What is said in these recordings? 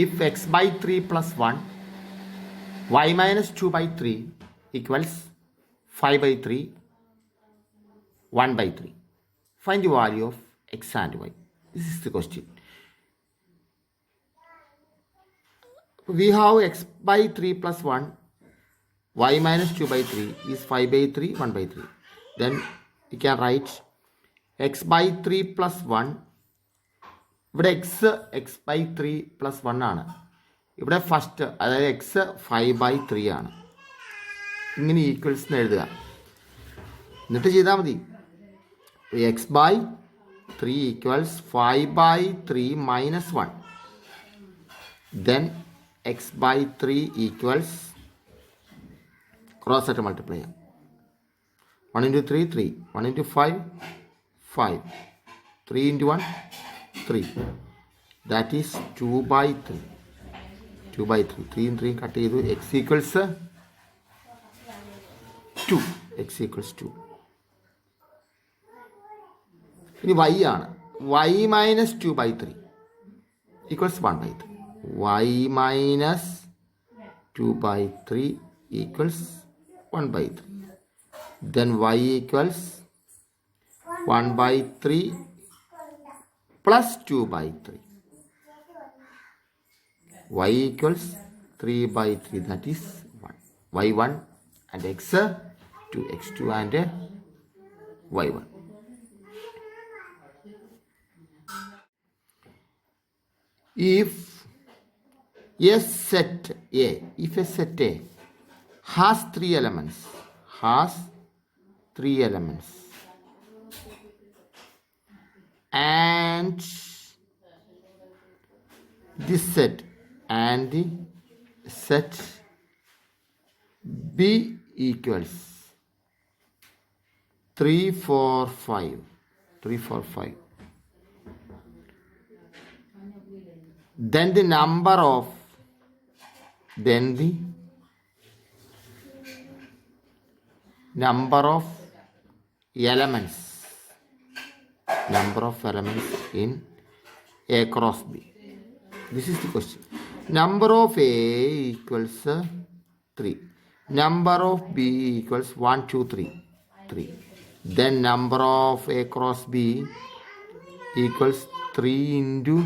If x by 3 plus 1, y minus 2 by 3 equals 5 by 3, 1 by 3. Find the value of x and y. This is the question. We have x by 3 plus 1, y minus 2 by 3 is 5 by 3, 1 by 3. Then we can write x by 3 plus 1. ഇവിടെ X by 3 plus 1 ആണ്. ഇവിടെ first അതായത് X 5 by 3 ആണ്. ഇങ്ങനെ equals എന്ന് എഴുതുക. എന്നിട്ട് ചെയ്താൽ മതി. X by 3 equals 5 by 3 minus 1. Then x by 3 equals cross ആയിട്ട് മൾട്ടിപ്ലൈ ചെയ്യാം. 1 into 3 3, 1 into 5 5, 3 into 1 3. That is 2 by 3. 2 by 3. 3 and 3 cut ചെയ്തു. X equals 2. X equals 2. ഇനി y ആണ്. y minus 2 by 3 equals 1 by 3. y minus 2 by 3 equals 1 by 3. Then y equals 1 by 3 plus 2 by 3. Y equals 3 by 3, that is 1. Y1 and x2, x2 and y1. If a set A has 3 elements, and this set and the set B equals 3 4 5, then the number of elements in A cross B. This is the question. Number of A equals 3. Number of B equals 1 2 3. Then number of A cross B equals 3 into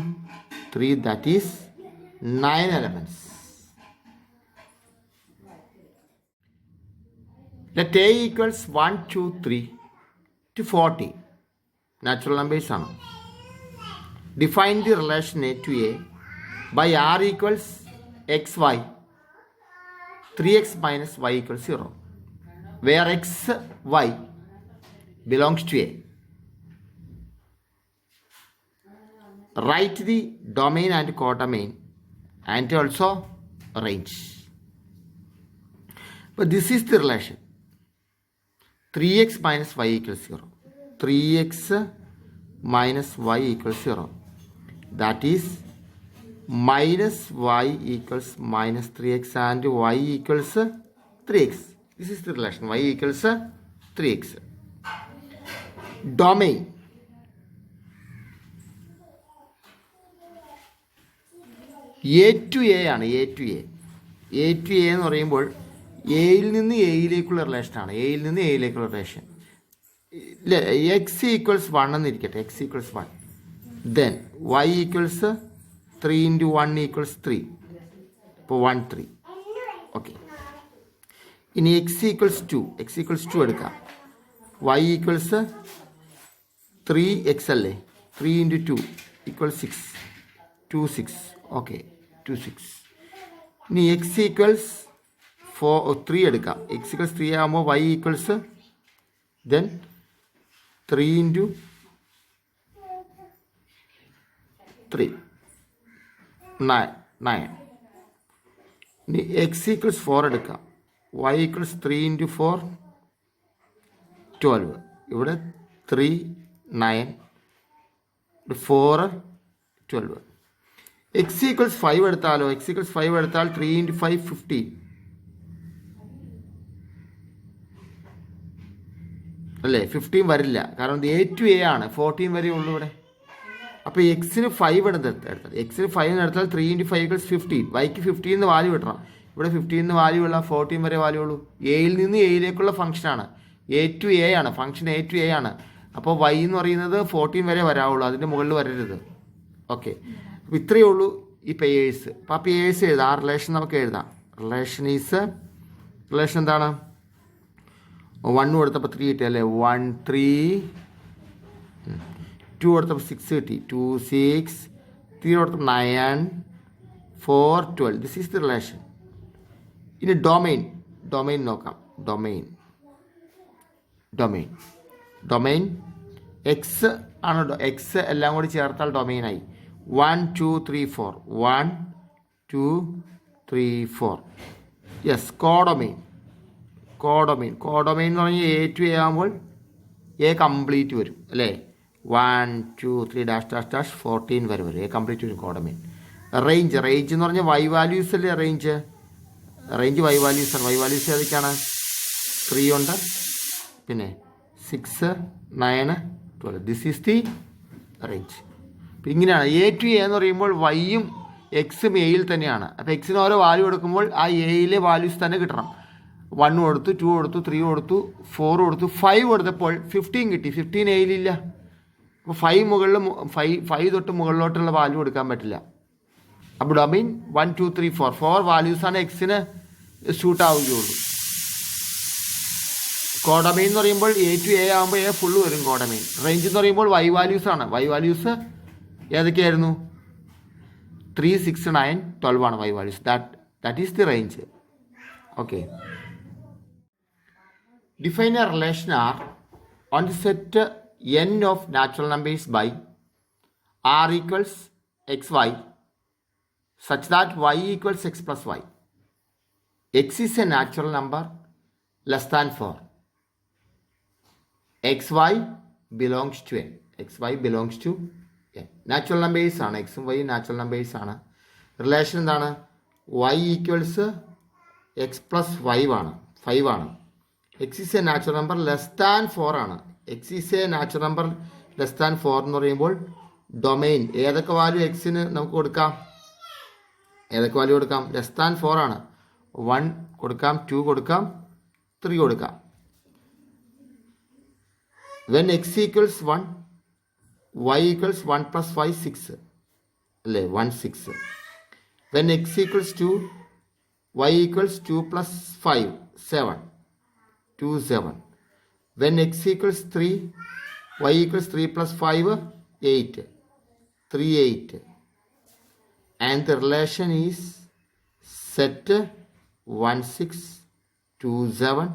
3, that is 9 elements. Let A equals 1 2 3 to 40. Natural numbers ആണ്. Define the relation A to A by R equals xy 3x minus y equals 0, where x y belongs to A. Write the domain and codomain and also range. But this is the relation. 3x minus y equals 0. 3x minus y equals 0. That is minus y equals minus 3x and y equals 3x. This is the relation. Y equals 3x. Domain. A to A ആണ്. A to A എന്ന് പറയുമ്പോൾ എയിൽ നിന്ന് എയിലേക്കുള്ള റിലേഷനാണ്. എയിൽ നിന്ന് എയിലേക്കുള്ള relation. X equals 1 എന്നിരിക്കട്ടെ. X equals 1. Then y equals 3 into 1 equals 3. അപ്പോൾ 1 3. Okay. ഇനി എക്സ് ഈക്വൽസ് 2 എടുക്കാം. വൈ ഈക്വൽസ് 3x അല്ലേ. 3 into 2 equals 6. 2 6. ഓക്കെ. 2 6. ഇനി എക്സ് ഈക്വൽസ് 3 എടുക്കാം. എക്സ് ഈക്വൽസ് 3 ആകുമ്പോൾ വൈ ഈക്വൽസ് ദെൻ 3 into 3 9. ഇനി എക്സ് ഈക്വൽസ് 4 എടുക്കാം. Y equals 3 into 4 12. ഇവിടെ 3 9, 4 12. എക്സ് ഈക്വൽസ് 5 എടുത്താലോ. എക്സ് ഈക്വൽസ് 5 എടുത്താൽ 3 into 5 15. അല്ലേ. 15 വരില്ല, കാരണം ഇത് A to A ആണ്. 14 വരെ ഉള്ളൂ ഇവിടെ. അപ്പോൾ എക്സിന് 5 എടുത്താൽ എക്സിന് 5 എടുത്താൽ 3 × 5 = 15. വൈക്ക് 15 വാല്യൂ കിട്ടണം. ഇവിടെ 15 വാല്യൂ ഉള്ള 14 വരെ വാല്യൂ ഉള്ളൂ. എയിൽ നിന്ന് എയിലേക്കുള്ള ഫംഗ്ഷനാണ്. എ ടു എ ആണ് ഫംഗ്ഷൻ, എ ടു എ ആണ്. അപ്പോൾ വൈ എന്ന് പറയുന്നത് 14 വരെ വരാവുള്ളൂ, അതിൻ്റെ മുകളിൽ വരരുത്. ഓക്കെ, അപ്പോൾ ഇത്രയേ ഉള്ളൂ ഈ പെയേഴ്സ്. അപ്പോൾ ആ പെയേഴ്സ് എഴുതാം, ആ റിലേഷൻ നമുക്ക് എഴുതാം. റിലേഷൻ എന്താണ്? 1 കൊടുത്തപ്പോൾ 3 കിട്ടി അല്ലേ, 1 3. 2 കൊടുത്തപ്പോൾ 6 കിട്ടി, 2 6. 3 കൊടുത്തപ്പോൾ 9 4 12. This is the relation. ഇനി ഡൊമൈൻ നോക്കാം. ഡൊമൈൻ എക്സ് ആണ്. എക്സ് എല്ലാം കൂടി ചേർത്താൽ ഡൊമൈനായി. 1 2 3 4. 1 2 3 4. യെസ്, കോഡൊമൈൻ എന്ന് പറഞ്ഞാൽ എ ടു എ ആകുമ്പോൾ എ കംപ്ലീറ്റ് വരും അല്ലേ. 1 2 3 14 വരെ വരും, എ കംപ്ലീറ്റ് വരും കോഡൊമൈൻ. റേഞ്ച് എന്ന് പറഞ്ഞാൽ വൈ വാല്യൂസ് അല്ലേ. റേഞ്ച് വൈ വാല്യൂസ് ആണ്. വൈ വാല്യൂസ് ഏതൊക്കെയാണ്? 3 ഉണ്ട്, പിന്നെ 6 9 12. This is the range. അപ്പം ഇങ്ങനെയാണ് എ ടു എ എന്ന് പറയുമ്പോൾ വൈയും എക്സും എയിൽ തന്നെയാണ്. അപ്പോൾ എക്സിന് ഓരോ വാല്യൂ കൊടുക്കുമ്പോൾ ആ എയിലെ വാല്യൂസ് തന്നെ കിട്ടണം. 1 കൊടുത്തു, 2 കൊടുത്തു, 3 കൊടുത്തു, 4 കൊടുത്തു, 5 കൊടുത്തപ്പോൾ 15 കിട്ടി. 15 എയിലില്ല. അപ്പോൾ 5 തൊട്ട് മുകളിലോട്ടുള്ള വാല്യൂ കൊടുക്കാൻ പറ്റില്ല. അപ്പോൾ ഡൊമൈൻ 1 2 3 4 വാല്യൂസാണ് എക്സിന് ഷൂട്ട് ആവുകയുള്ളൂ. കോഡൊമൈൻ എന്ന് പറയുമ്പോൾ എ ടു എ ആകുമ്പോൾ എ ഫുള്ള് വരും കോഡൊമൈൻ. റേഞ്ച് എന്ന് പറയുമ്പോൾ വൈ വാല്യൂസ് ആണ്. വൈ വാല്യൂസ് ഏതൊക്കെയായിരുന്നു? 3 6 9 12 ആണ് y values. That is the range. Okay, define a relation R on the set n of natural numbers by r equals xy such that y equals x plus y. X is a natural number less than 4. xy belongs to n. xy belongs to n. Natural numbers ആണ്. എക്സും Y natural numbers ആണ്. Relation എന്താണ്? y equals X plus 5 ആണ്. X is A natural number less than 4 ആണ്. X is A natural number less than 4 എന്ന് പറയുമ്പോൾ domain ഏതൊക്കെ value എക്സിന് നമുക്ക് കൊടുക്കാം? ലെസ് ദാൻ 4 ആണ്. 1 കൊടുക്കാം, 2 കൊടുക്കാം, 3 കൊടുക്കാം. When X equals 1, y equals 1 + 5 6 അല്ലേ, 1 6. When X equals 2, y equals 2 + 5 7 2 7. When x equals 3, y equals 3 + 5 8 3 8. And the relation is set 1 6 2 7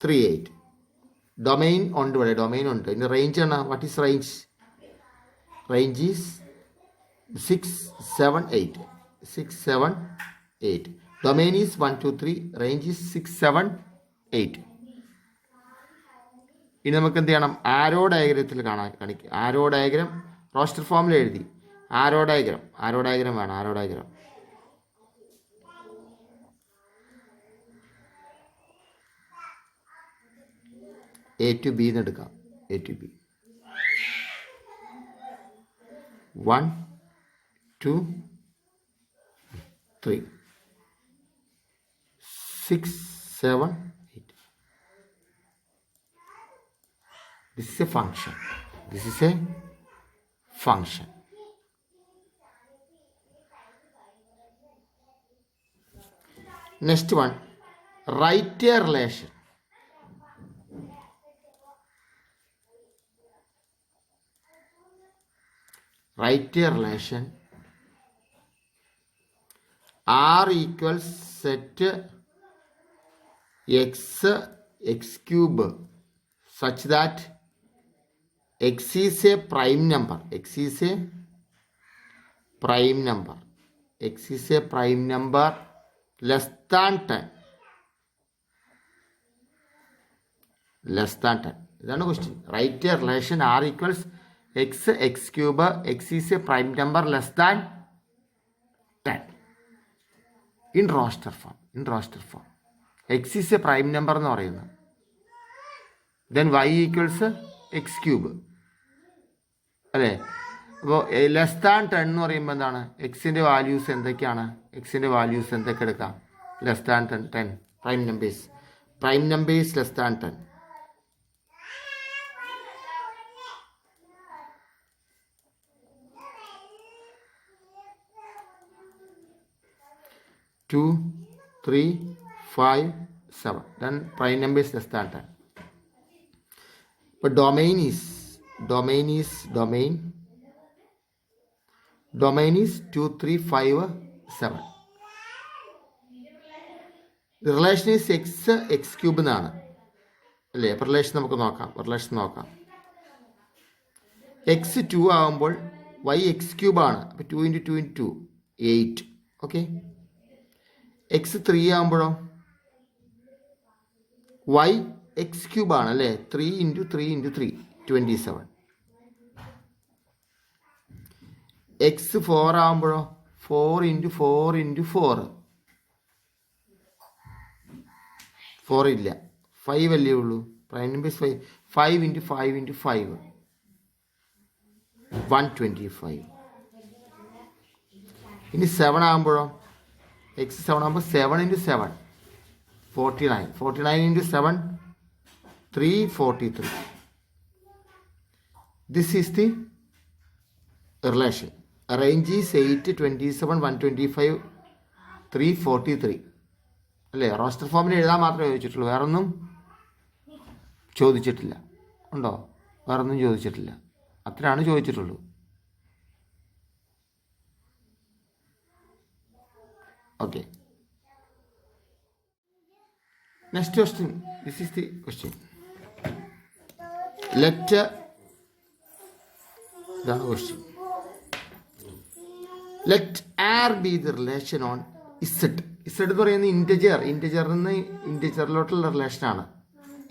3 8. Domain ഉണ്ട് ഇവിടെ, ഡൊമൈൻ ഉണ്ട്. ഇനി റേഞ്ച് ആണ്. What is range? Range is 6 7 8. 6 7 8. Domain is 1 2 3. Range is 6 7 8. ഇനി നമുക്ക് എന്ത് ചെയ്യണം? ആരോ ഡയഗ്രത്തിൽ കാണിക്കുക. ആരോ ഡയഗ്രം റോസ്റ്റർ ഫോമിൽ എഴുതി. ആരോ ഡയഗ്രം വേണം. Arrow diagram A to B എന്ന് എടുക്കാം. A to B 1 2 3 6 7 8. This is a function. Next one, write a relation. R equals set x cube such that x is a prime number. X is a prime number less than 10. ഇതാണ് question. Write a relation R equals x cube. X is a prime number less than 10. In roster form. X is a prime number എന്ന് പറയുന്നത്. Then y equals x cube. അല്ലേ? അപ്പോൾ less than 10 എന്ന് പറയുമ്പോൾ എന്താണ്? എക്സിൻ്റെ values എന്തൊക്കെയാണ്? എക്സിൻ്റെ വാല്യൂസ് എന്തൊക്കെ എടുക്കാം? Less than 10 prime numbers less than 10. 2, 3, 5, 7. Then prime number is less than 10. But domain is 2, 3, 5, 7. The relation is x cube എന്നാണ് അല്ലേ? അപ്പോൾ റിലേഷൻ നമുക്ക് നോക്കാം. എക്സ് 2 ആകുമ്പോൾ y എക്സ് ക്യൂബാണ്. അപ്പോൾ 2 × 2 × 2 8. ഓക്കെ. എക്സ് 3 ആകുമ്പോഴോ y എക്സ് ക്യൂബാണ് അല്ലേ? 3 × 3 × 3 27. എക്സ് 4 ആകുമ്പോഴോ 4 × 4 × 4 4 ഇല്ല, 5 അല്ലേ ഉള്ളൂ. Prime numbers 5 × 5 × 5 125. ഇനി 7 ആകുമ്പോഴോ എക്സ് 7 ആകുമ്പോൾ 7 × 7 49. 49 × 7 343. This is the relation. Range is 8, 27, 125, 343 അല്ലേ? റോസ്റ്റർ ഫോമിൽ എഴുതാൻ മാത്രമേ ചോദിച്ചിട്ടുള്ളൂ, വേറൊന്നും ചോദിച്ചിട്ടില്ല. ഉണ്ടോ? വേറൊന്നും ചോദിച്ചിട്ടില്ല, അത്രയാണ് ചോദിച്ചിട്ടുള്ളൂ. Okay. Next question. This is the question. ഇതാണ് question. Let R be the relation on Z. Z എന്ന് പറയുന്നത് ഇൻറ്റജറിൽ നിന്ന് ഇൻറ്റജറിലോട്ടുള്ള റിലേഷനാണ്.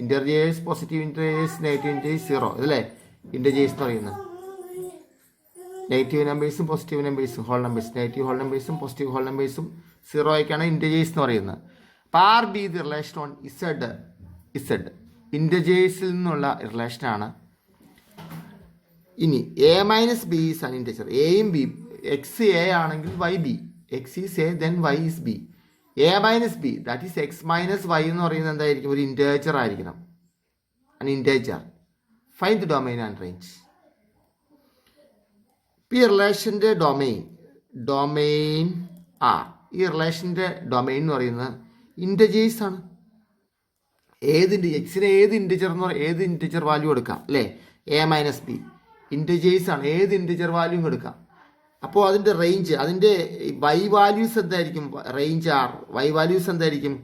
ഇൻറ്റർജേഴ്സ്, പോസിറ്റീവ് ഇൻറ്റർജേഴ്സ്, നെഗറ്റീവ് ഇൻറ്റർജേഴ്സ്, 0 ഇതല്ലേ ഇൻറ്റജേഴ്സ് എന്ന് പറയുന്നത്. നെഗറ്റീവ് നമ്പേഴ്സും പോസിറ്റീവ് നമ്പേഴ്സും ഹോൾ നമ്പേഴ്സ്, നെഗറ്റീവ് ഹോൾ നമ്പേഴ്സും പോസിറ്റീവ് ഹോൾ നമ്പേഴ്സും 0 ആയിക്കാണ് ഇൻറ്റജേഴ്സ് എന്ന് പറയുന്നത്. അപ്പോൾ R be the relation on Z ഇൻറ്റജേഴ്സിൽ നിന്നുള്ള റിലേഷനാണ്. ഇനി A minus B is an integer. എയും ബി, എക്സ് എ ആണെങ്കിൽ y B, x is A then y is B. A minus B that is x minus y എന്ന് പറയുന്നത് എന്തായിരിക്കും? ഒരു ഇൻറ്റേജർ ആയിരിക്കണം. an integer. Find the domain and range. ഈ റിലേഷൻ്റെ domain R. ഈ റിലേഷൻ്റെ domain എന്ന് പറയുന്നത് ഇൻറ്റജേഴ്സ് ആണ്. എക്സിന് ഏത് ഇൻറ്റജർ വാല്യൂ എടുക്കാം അല്ലേ? എ മൈനസ് ബി ഇൻറ്റജേഴ്സ് ആണ്, ഏത് ഇൻറ്റജർ വാല്യൂം എടുക്കാം. അപ്പോൾ അതിൻ്റെ റേഞ്ച്, അതിൻ്റെ വൈ വാല്യൂസ് എന്തായിരിക്കും? Range R. വൈ വാല്യൂസ് എന്തായിരിക്കും?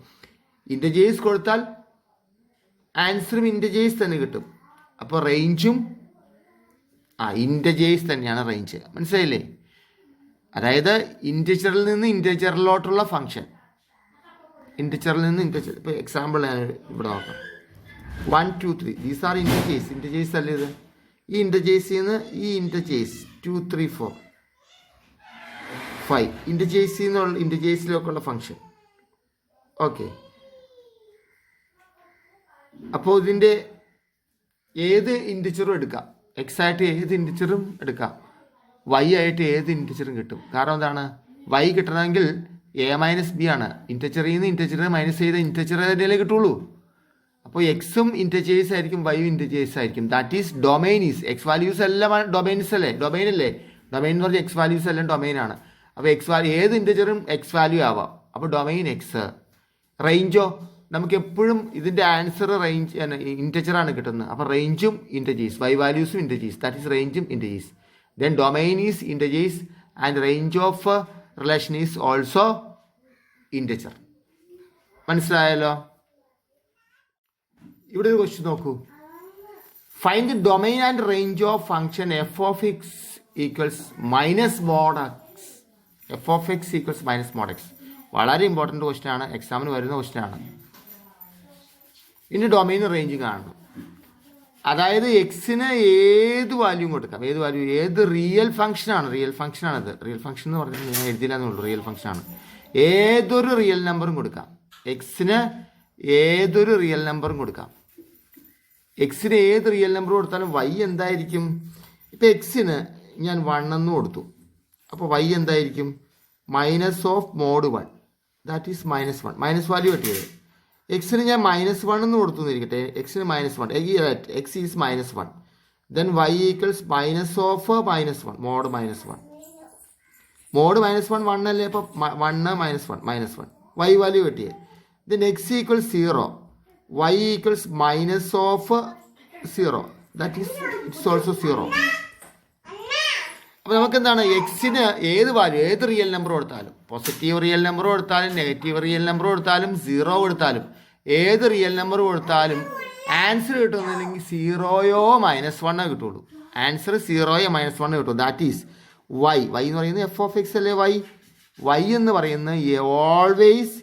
ഇൻറ്റജേഴ്സ് കൊടുത്താൽ ആൻസറും ഇൻറ്റജേഴ്സ് തന്നെ കിട്ടും. അപ്പോൾ റേഞ്ചും ഇൻറ്റജേഴ്സ് തന്നെയാണ് റേഞ്ച്. മനസ്സിലായില്ലേ? അതായത് ഇൻറ്റജറിൽ നിന്ന് ഇൻറ്റജറിലോട്ടുള്ള ഫംഗ്ഷൻ. ഇപ്പോൾ എക്സാമ്പിൾ ഞാൻ ഇവിടെ നോക്കാം. 1, 2, 3 ദീസ് ആർ ഇൻറ്റജേഴ്സ് അല്ലേ ഇത്? ഈ ഇൻറ്റജേഴ്സിൽ നിന്ന് ഈ ഇൻറ്റജേഴ്സ് 2, 3, 4, 5 ഇൻറ്റജേഴ്സിലേക്കുള്ള ഫംഗ്ഷൻ. ഓക്കെ. അപ്പോൾ ഇതിൻ്റെ ഏത് ഇൻറ്റിജറും എടുക്കാം. എക്സ് ആയിട്ട് ഏത് ഇൻറ്റിജറും എടുക്കാം, വൈ ആയിട്ട് ഏത് ഇൻറ്റിജറും കിട്ടും. കാരണം എന്താണ്? വൈ കിട്ടണമെങ്കിൽ എ മൈനസ് ബി ആണ്. ഇൻറ്റജറിൽ നിന്ന് ഇൻറ്റജർ മൈനസ് ചെയ്ത ഇൻറ്റജർ തന്നെയല്ലേ കിട്ടുള്ളൂ. അപ്പോൾ എക്സും ഇൻറ്റജേഴ്സ് ആയിരിക്കും, വൈയും ഇൻറ്റജേഴ്സ് ആയിരിക്കും. That is domain is. X values എല്ലാം ഡൊമൈൻസ് അല്ലേ? ഡൊമൈൻ എന്ന് പറഞ്ഞാൽ എക്സ് വാല്യൂസ് എല്ലാം ഡൊമൈനാണ്. അപ്പോൾ എക്സ് വാല്യൂ ഏത് ഇൻറ്റജറും എക്സ് വാല്യൂ ആവാം. അപ്പോൾ ഡൊമൈൻ എക്സ്. റേഞ്ചോ നമുക്ക് എപ്പോഴും ഇതിൻ്റെ ആൻസർ റേഞ്ച് ഇൻറ്റജറാണ് കിട്ടുന്നത്. അപ്പോൾ റേഞ്ചും ഇൻറ്റജേഴ്സ്, വൈ വാല്യൂസും ഇൻറ്റജേഴ്സ്, ദാറ്റ് ഈസ് റേഞ്ചും integers. Then domain is integers and range of relation is also integer. മനസ്സിലായല്ലോ? ഇവിടെ ഒരു ക്വസ്റ്റ്യൻ നോക്കൂ. Find the domain and range of function f of x equals minus mod x. F of x equals minus mod x. വളരെ important question ആണ്, എക്സാമിന് വരുന്ന question ആണ്. ഇനി ഡൊമൈൻ റേഞ്ച് കാണണം. അതായത് എക്സിന് ഏത് വാല്യൂം കൊടുക്കാം. ഏത് റിയൽ ഫംഗ്ഷനാണ്. റിയൽ ഫംഗ്ഷനാണിത്. റിയൽ ഫംഗ്ഷൻ എന്ന് പറഞ്ഞാൽ ഞാൻ എഴുതില്ല എന്നുള്ളൂ. റിയൽ ഫംഗ്ഷനാണ്. ഏതൊരു റിയൽ നമ്പറും കൊടുക്കാം. എക്സിന് ഏതൊരു റിയൽ നമ്പറും കൊടുക്കാം. എക്സിന് ഏത് റിയൽ നമ്പർ കൊടുത്താലും വൈ എന്തായിരിക്കും? ഇപ്പോൾ എക്സിന് ഞാൻ 1 എന്ന് കൊടുത്തു. അപ്പോൾ വൈ എന്തായിരിക്കും? Minus of mod 1, that is -1. Minus value കിട്ടിയത്. എക്സിന് ഞാൻ -1 എന്ന് കൊടുത്തു എന്നിരിക്കട്ടെ. എക്സിന് -1, x is -1. Then y equals minus of -1, mod -1. Mod -1 1 അല്ലേ? അപ്പോൾ 1 -1 വൈ വാല്യൂ കിട്ടിയത്. Then x equals 0, y equals minus of 0, that is it's also 0. അപ്പോൾ നമുക്ക് എന്താണ്? എക്സിന് ഏത് വാല്യൂ, ഏത് റിയൽ നമ്പർ കൊടുത്താലും, പോസിറ്റീവ് റിയൽ നമ്പർ കൊടുത്താലും നെഗറ്റീവ് റിയൽ നമ്പർ കൊടുത്താലും 0 കൊടുത്താലും, ഏത് റിയൽ നമ്പർ കൊടുത്താലും ആൻസർ കിട്ടുന്നില്ലെങ്കിൽ 0യോ -1 കിട്ടുള്ളൂ. ആൻസർ 0യോ -1 കിട്ടും. That is Y. വൈ എന്ന് പറയുന്നത് എഫ് ഓഫ് എക്സ് അല്ലേ? വൈ എന്ന് പറയുന്നത് always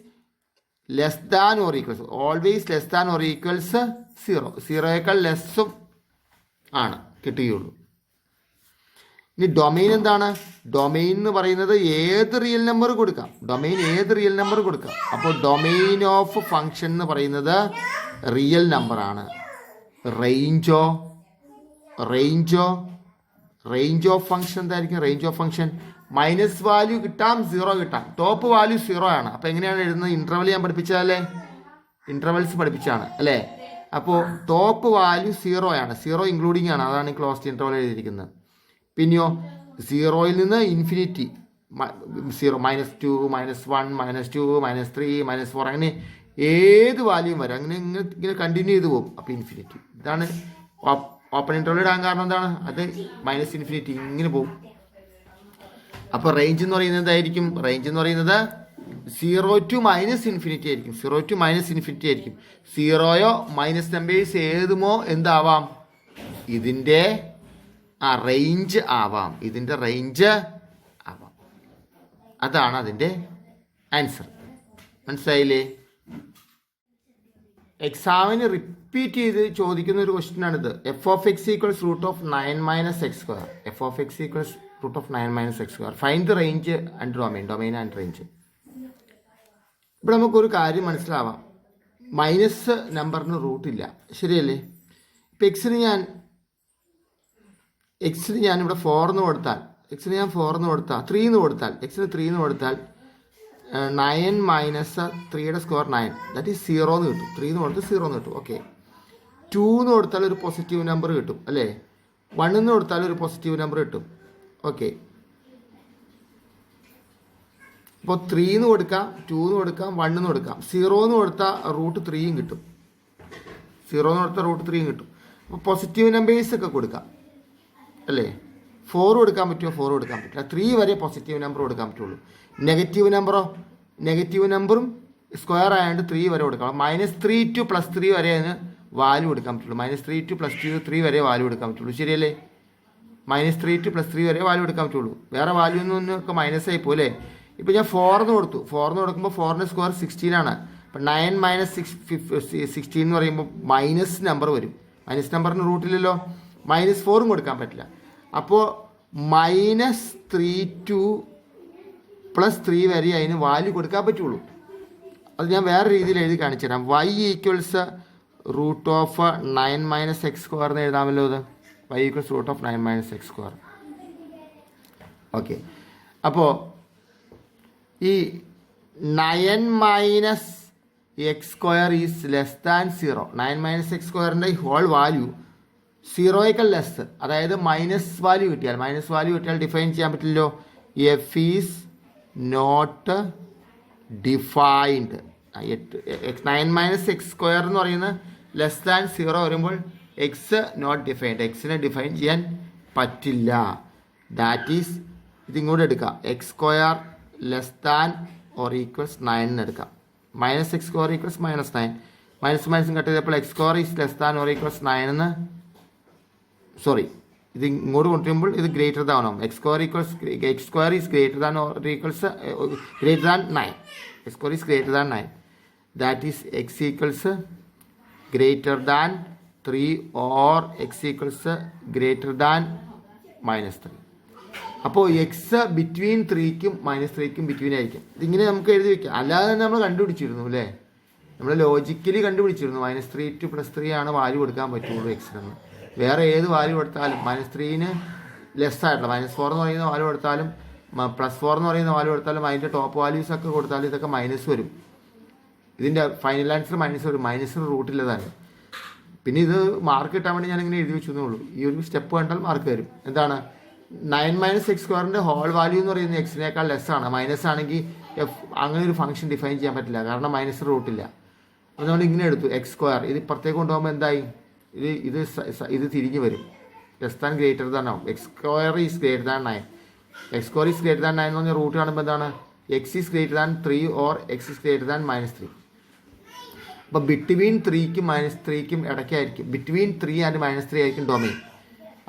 less than or equals, always less than or equals 0, 0യേക്കാൾ ലെസ്സും ആണ് കിട്ടുകയുള്ളൂ. ഇനി ഡൊമൈൻ എന്താണ്? ഡൊമൈൻ എന്ന് പറയുന്നത് ഏത് റിയൽ നമ്പർ കൊടുക്കാം. ഡൊമൈൻ ഏത് റിയൽ നമ്പർ കൊടുക്കാം. അപ്പോൾ ഡൊമൈൻ ഓഫ് ഫങ്ഷൻ എന്ന് പറയുന്നത് റിയൽ നമ്പറാണ്. റേഞ്ച് ഓഫ് ഫങ്ഷൻ എന്തായിരിക്കും? Range of function minus value കിട്ടാം, 0 കിട്ടാം. ടോപ്പ് വാല്യൂ 0 ആണ്. അപ്പോൾ എങ്ങനെയാണ് എഴുതുന്നത്? ഇൻ്റർവൽ ഞാൻ പഠിപ്പിച്ചതല്ലേ? ഇൻ്റർവൽസ് പഠിപ്പിച്ചാണ് അല്ലേ? അപ്പോൾ ടോപ്പ് വാല്യൂ 0 ആണ്. 0 ഇൻക്ലൂഡിങ് ആണ്. അതാണ് ഈ ക്ലോസ്ഡ് ഇൻ്റർവൽ എഴുതിയിരിക്കുന്നത്. പിന്നെയോ 0യിൽ നിന്ന് ഇൻഫിനിറ്റി, 0, -2, -1, -2, -3, -4 അങ്ങനെ ഏത് വാല്യൂം വരും. അങ്ങനെ ഇങ്ങനെ കണ്ടിന്യൂ ചെയ്ത് പോകും. അപ്പോൾ ഇൻഫിനിറ്റി. ഇതാണ് ഓപ്പൺ ഇൻ്റർവൽ ഇടാൻ കാരണം എന്താണ്? അത് -ഇൻഫിനിറ്റി ഇങ്ങനെ പോകും. അപ്പോൾ റേഞ്ച് എന്ന് പറയുന്നത് എന്തായിരിക്കും? റേഞ്ച് എന്ന് പറയുന്നത് 0 to -ഇൻഫിനിറ്റി ആയിരിക്കും. 0 to -ഇൻഫിനിറ്റി ആയിരിക്കും. 0യോ മൈനസ് നമ്പേഴ്സ് ഏതുമോ എന്താവാം? ഇതിൻ്റെ റേഞ്ച് ആവാം. ഇതിൻ്റെ റേഞ്ച് ആവാം. അതാണ് അതിൻ്റെ ആൻസർ. മനസ്സിലായില്ലേ? എക്സാമിന് റിപ്പീറ്റ് ചെയ്ത് ചോദിക്കുന്ന ഒരു ക്വസ്റ്റ്യൻ ആണിത്. F of x equals √9 - F of x equals √9 - find the range and domain and range. ഇവിടെ നമുക്കൊരു കാര്യം മനസ്സിലാവാം. മൈനസ് നമ്പറിന് റൂട്ടില്ല, ശരിയല്ലേ? ഇപ്പം എക്സിന് ഞാനിവിടെ 4 എന്ന് കൊടുത്താൽ, എക്സിന് ഞാൻ 4 എന്ന് കൊടുത്താൽ, 3 എന്ന് കൊടുത്താൽ, എക്സിന് 3 എന്ന് കൊടുത്താൽ 9 - 3യുടെ സ്ക്വയർ 9, ദാറ്റ് ഈസ് 0 എന്ന് കിട്ടും. 3 എന്ന് കൊടുത്താൽ 0 എന്ന് കിട്ടും. ഓക്കെ. 2 എന്ന് കൊടുത്താൽ ഒരു പോസിറ്റീവ് നമ്പർ കിട്ടും അല്ലേ? 1 എന്ന് കൊടുത്താൽ ഒരു പോസിറ്റീവ് നമ്പർ കിട്ടും. ഓക്കെ. അപ്പോൾ 3 എന്ന് കൊടുക്കാം, 2 എന്ന് കൊടുക്കാം, 1 എന്ന് കൊടുക്കാം. 0 എന്ന് കൊടുത്താൽ √3 കിട്ടും. 0 എന്ന് കൊടുത്താൽ √3 കിട്ടും. അപ്പോൾ പോസിറ്റീവ് നമ്പേഴ്സ് ഒക്കെ കൊടുക്കാം അല്ലേ? 4 കൊടുക്കാൻ പറ്റുമോ? 4 കൊടുക്കാൻ പറ്റില്ല. 3 വരെ പോസിറ്റീവ് നമ്പർ കൊടുക്കാൻ പറ്റുള്ളൂ. നെഗറ്റീവ് നമ്പറും സ്ക്വയർ ആയതുകൊണ്ട് 3 വരെ കൊടുക്കണം. -3 to +3 വരെ അതിന് വാല്യൂ കൊടുക്കാൻ പറ്റുള്ളൂ. -3 to +3 വരെ വാല്യൂ കൊടുക്കാൻ പറ്റുള്ളൂ, ശരിയല്ലേ? -3 to +3 വരെ വാല്യൂ എടുക്കാൻ പറ്റുള്ളൂ. വേറെ വാല്യൂ ഒന്നൊക്കെ മൈനസ് ആയി പോലെ. ഇപ്പോൾ ഞാൻ 4 എന്ന് കൊടുത്തു. 4 എന്ന് കൊടുക്കുമ്പോൾ 4ൻ്റെ സ്ക്വയർ 16 ആണ്. അപ്പം 9 - 16 എന്ന് പറയുമ്പോൾ മൈനസ് നമ്പർ വരും. മൈനസ് നമ്പറിന് റൂട്ടില്ലല്ലോ. -4 കൊടുക്കാൻ പറ്റില്ല. അപ്പോൾ -3 to +3 വരെ അതിന് വാല്യൂ കൊടുക്കാൻ പറ്റുള്ളൂ. അത് ഞാൻ വേറെ രീതിയിൽ എഴുതി കാണിച്ചു തരാം. y ഈക്വൽസ് √9 - x² എന്ന് എഴുതാമല്ലോ. ഇത് y ഈക്വൽസ് √9 - x². ഓക്കെ. അപ്പോൾ ഈ 9 - x² ഈസ് ലെസ് ദാൻ 0. 9 - x²ൻ്റെ ഹോൾ വാല്യൂ 0യേക്കാൾ ലെസ്, അതായത് മൈനസ് വാല്യൂ കിട്ടിയാൽ ഡിഫൈൻ ചെയ്യാൻ പറ്റില്ലല്ലോ. F is not defined. 9 - x² എന്ന് പറയുന്നത് ലെസ് ദാൻ 0 വരുമ്പോൾ എക്സ് നോട്ട് ഡിഫൈൻഡ്. എക്സിനെ ഡിഫൈൻ ചെയ്യാൻ പറ്റില്ല. ദാറ്റ് ഈസ് ഇതിങ്ങോട്ട് എടുക്കാം. x² less than or equals 9 എന്ന് എടുക്കാം. -x² equals -9. മൈനസും കട്ട് ചെയ്തപ്പോൾ x² is less than or equals 9 എന്ന്, സോറി, ഇത് ഇങ്ങോട്ട് കൊണ്ടുവരുമ്പോൾ ഇത് ഗ്രേറ്റർ ദാൻ ആവും. x² is greater than or equals greater than 9. x² is greater than 9. That is x equals greater than 3 or x equals greater than -3. അപ്പോൾ X between 3ക്കും -3ക്കും between ആയിരിക്കും. ഇതിങ്ങനെ നമുക്ക് എഴുതി വയ്ക്കാം. അല്ലാതെ തന്നെ നമ്മൾ കണ്ടുപിടിച്ചിരുന്നു അല്ലേ? നമ്മൾ ലോജിക്കലി കണ്ടുപിടിച്ചിരുന്നു. -3 to +3 ആണ് വാല്യൂ കൊടുക്കാൻ പറ്റുള്ളൂ എക്സിനെന്ന്. വേറെ ഏത് വാല്യൂ കൊടുത്താലും -3ന് ലെസ് ആയിട്ടുള്ള -4 എന്ന് പറയുന്ന വാല്യൂ കൊടുത്താലും +4 എന്ന് പറയുന്ന വാല്യൂ കൊടുത്താലും അതിൻ്റെ ടോപ്പ് വാല്യൂസ് ഒക്കെ കൊടുത്താലും ഇതൊക്കെ മൈനസ് വരും. ഇതിൻ്റെ ഫൈനൽ ആൻസർ മൈനസ് വരും. മൈനസിന് റൂട്ടില്ലതാണ്. പിന്നെ ഇത് മാർക്ക് കിട്ടാൻ വേണ്ടി ഞാനിങ്ങനെ എഴുതി വെച്ചേ ഉള്ളൂ. ഈ ഒരു സ്റ്റെപ്പ് കണ്ടാൽ മാർക്ക് വരും. എന്താണ് 9 - x² ഹോൾ വാല്യൂ എന്ന് പറയുന്നത് എക്സിനേക്കാൾ ലെസ് ആണ്. മൈനസ് ആണെങ്കിൽ അങ്ങനെ ഒരു ഫംഗ്ഷൻ ഡിഫൈൻ ചെയ്യാൻ പറ്റില്ല, കാരണം മൈനസ് റൂട്ടില്ല. അപ്പോൾ നമ്മൾ ഇങ്ങനെ എടുത്തു x². ഇത് ഇപ്പുറത്തേക്ക് കൊണ്ടുപോകുമ്പോൾ എന്തായി, ഇത് തിരിഞ്ഞ് വരും. ലെസ് ദാൻ ഗ്രേറ്റർ ദാൻ ആവും. x² is greater than 9. x² is greater than 9 എന്ന് പറഞ്ഞാൽ റൂട്ട് കാണുമ്പോൾ എന്താണ്, x is greater than 3 or x is greater than -3. അപ്പോൾ ബിറ്റ്വീൻ 3ക്കും -3ക്കും ഇടയ്ക്കായിരിക്കും. ബിറ്റ്വീൻ 3 ആൻഡ് -3 ആയിരിക്കും ഡൊമൈൻ.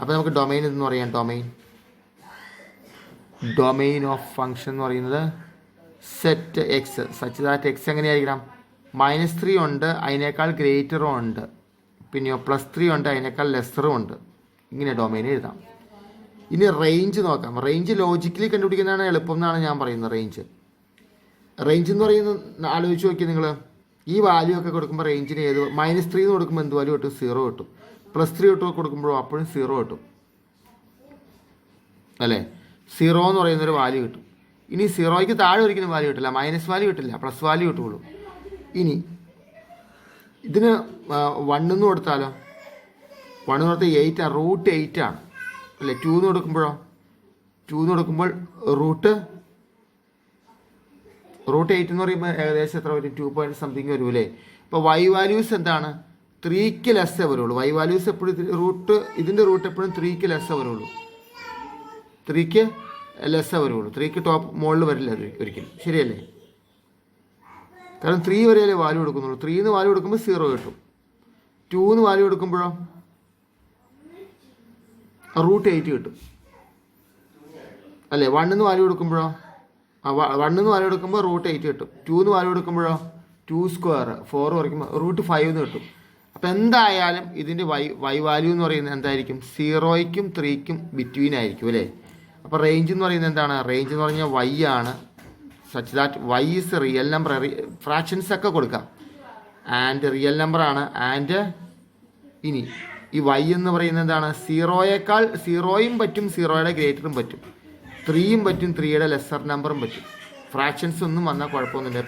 അപ്പോൾ നമുക്ക് ഡൊമൈൻ എന്ന് പറയാം. ഡൊമൈൻ ഓഫ് ഫംഗ്ഷൻ എന്ന് പറയുന്നത് set X such that X എങ്ങനെയായിരിക്കണം, -3 ഉണ്ട്, അതിനേക്കാൾ ഗ്രേറ്ററും ഉണ്ട്, പിന്നെയോ +3 ഉണ്ട്, അതിനേക്കാൾ ലെസ്സറും ഉണ്ട്. ഇങ്ങനെ ഡൊമൈൻ എഴുതാം. ഇനി റേഞ്ച് നോക്കാം. റേഞ്ച് ലോജിക്കലി കണ്ടുപിടിക്കുന്നതാണ് എളുപ്പം എന്നാണ് ഞാൻ പറയുന്നത്. റേഞ്ച് എന്ന് പറയുന്നത് ആലോചിച്ച് നോക്കി നിങ്ങൾ. ഈ വാല്യൂ ഒക്കെ കൊടുക്കുമ്പോൾ റേഞ്ചിന് ഏത് -3 എന്ന് കൊടുക്കുമ്പോൾ എന്ത് വാല്യൂ കിട്ടും, 0 കിട്ടും. +3 കൊടുക്കുമ്പോഴോ അപ്പോഴും 0 കിട്ടും അല്ലേ. 0 എന്ന് പറയുന്നൊരു വാല്യൂ കിട്ടും. ഇനി 0ക്ക് താഴെ ഒരിക്കലും വാല്യൂ കിട്ടില്ല, മൈനസ് വാല്യൂ കിട്ടില്ല, പ്ലസ് വാല്യൂ കിട്ടുള്ളൂ. ഇനി ഇതിന് 1 എന്ന് കൊടുത്താലോ, 1 എന്ന് കൊടുത്താൽ 8 ആണ്, റൂട്ട് 8 ആണ് അല്ലേ. 2 എന്ന് കൊടുക്കുമ്പോഴോ, 2 എന്ന് കൊടുക്കുമ്പോൾ റൂട്ട് 8 എന്ന് പറയുമ്പോൾ ഏകദേശം എത്ര വരും, 2 പോയിന്റ് സംതിങ് വരും അല്ലേ. ഇപ്പോൾ y വാല്യൂസ് എന്താണ്, 3ക്ക് ലെസ്സേ വരുള്ളൂ. y വാല്യൂസ് എപ്പോഴും ഇതിൻ്റെ റൂട്ട് എപ്പോഴും 3ക്ക് ലെസ്സേ വരുള്ളൂ. 3ക്ക് ലെസ്സേ വരുള്ളൂ. 3ക്ക് ടോപ്പ് മുകളിൽ വരില്ല ഒരിക്കലും, ശരിയല്ലേ. കാരണം 3 വരെയല്ലേ വാല്യൂ കൊടുക്കുന്നുള്ളൂ. 3 എന്ന് വാല്യൂ കൊടുക്കുമ്പോൾ 0 കിട്ടും. 2 എന്ന് വാല്യൂ കൊടുക്കുമ്പോഴോ റൂട്ട് 8 കിട്ടും അല്ലേ. 1 എന്ന് വാല്യൂ കൊടുക്കുമ്പോഴോ 1 എന്ന് വാല്യൂ കൊടുക്കുമ്പോൾ റൂട്ട് 8 കിട്ടും. 2 എന്ന് വാല്യൂ കൊടുക്കുമ്പോഴോ 2² 4 കുറയ്ക്കുമ്പോൾ റൂട്ട് 5 എന്ന് കിട്ടും. അപ്പോൾ എന്തായാലും ഇതിൻ്റെ y വാല്യൂ എന്ന് പറയുന്നത് എന്തായിരിക്കും, 0ക്കും 3ക്കും ബിറ്റ്വീൻ ആയിരിക്കും അല്ലേ. അപ്പോൾ റേഞ്ച് എന്ന് പറയുന്നത് എന്താണ്, റേഞ്ച് എന്ന് പറഞ്ഞാൽ y ആണ്. Such that y is real number. Fractions ഒക്കെ കൊടുക്കാം. ആൻഡ് റിയൽ നമ്പറാണ്. ആൻഡ് ഇനി ഈ y എന്ന് പറയുന്നത് എന്താണ്, 0യും പറ്റും, 0യുടെ ഗ്രേറ്ററും പറ്റും, 3യും പറ്റും, 3യുടെ ലെസ്സർ നമ്പറും പറ്റും. ഫ്രാക്ഷൻസ് ഒന്നും വന്നാൽ കുഴപ്പമൊന്നുമില്ല.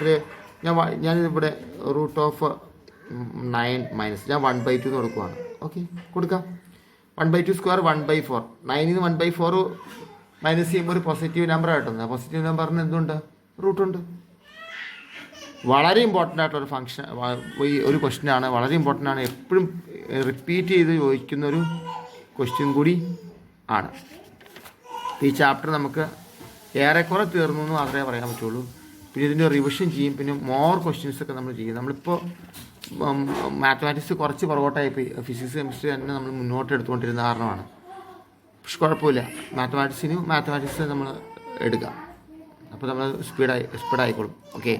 അപ്പോൾ ഞാനിവിടെ √9 മൈനസ് ഞാൻ 1/2 എന്ന് കൊടുക്കുവാണ്. ഓക്കെ, കൊടുക്കാം. 1/2² 1/4. 9 നിന്ന് 1/4 മൈനസ് ചെയ്യുമ്പോൾ ഒരു പോസിറ്റീവ് നമ്പർ ആയിട്ടുണ്ട്. പോസിറ്റീവ് നമ്പറിന് എന്തുണ്ട്, റൂട്ടുണ്ട്. വളരെ ഇമ്പോർട്ടൻ്റ് ആയിട്ടുള്ളൊരു ഫംഗ്ഷൻ, ഒരു ക്വസ്റ്റ്യനാണ്. വളരെ ഇമ്പോർട്ടൻ്റ് ആണ്. എപ്പോഴും റിപ്പീറ്റ് ചെയ്ത് ചോദിക്കുന്നൊരു ക്വസ്റ്റ്യൻ കൂടി ആണ്. ഈ ചാപ്റ്റർ നമുക്ക് ഏറെക്കുറെ തീർന്നു എന്ന് മാത്രമേ പറയാൻ പറ്റുള്ളൂ. പിന്നെ ഇതിൻ്റെ റിവിഷൻ ചെയ്യും. പിന്നെ മോർ ക്വസ്റ്റ്യൻസൊക്കെ നമ്മൾ ചെയ്യും. നമ്മളിപ്പോൾ മാത്തമാറ്റിക്സ് കുറച്ച് പുറകോട്ടായിപ്പോയി. ഫിസിക്സ് കെമിസ്ട്രി തന്നെ നമ്മൾ മുന്നോട്ട് എടുത്തുകൊണ്ടിരുന്ന കാരണമാണ്. പക്ഷെ കുഴപ്പമില്ല, മാത്തമാറ്റിക്സ് നമ്മൾ എടുക്കാം. അപ്പോൾ നമ്മൾ സ്പീഡായിക്കോളും. ഓക്കെ.